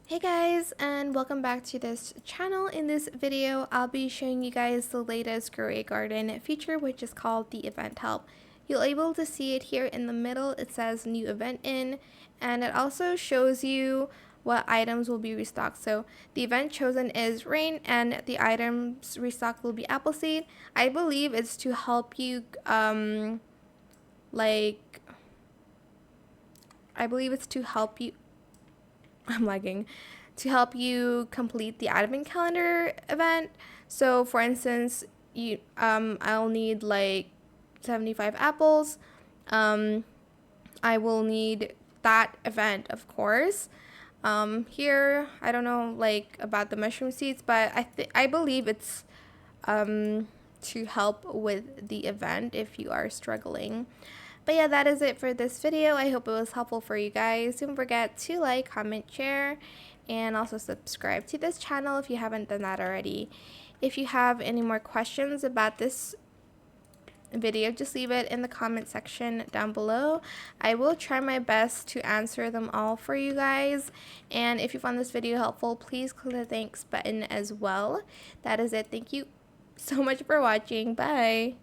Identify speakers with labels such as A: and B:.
A: Hey guys, and welcome back to this channel. In this video, I'll be showing you guys the latest Grow a Garden feature, which is called the event help. You'll be able to see it here in the middle. It says new event in, and it also shows you what items will be restocked. So the event chosen is rain, and the items restocked will be apple seed. I believe it's to help you like I believe it's to help you I'm lagging, to help you complete the advent calendar event. So for instance, I'll need like 75 apples. I will need that event, of course. Here I don't know like about the mushroom seeds, but I believe it's to help with the event if you are struggling. But yeah, that is it for this video. I hope it was helpful for you guys. Don't forget to like, comment, share, and also subscribe to this channel if you haven't done that already. If you have any more questions about this video, just leave it in the comment section down below. I will try my best to answer them all for you guys. And if you found this video helpful, please click the thanks button as well. That is it. Thank you so much for watching. Bye.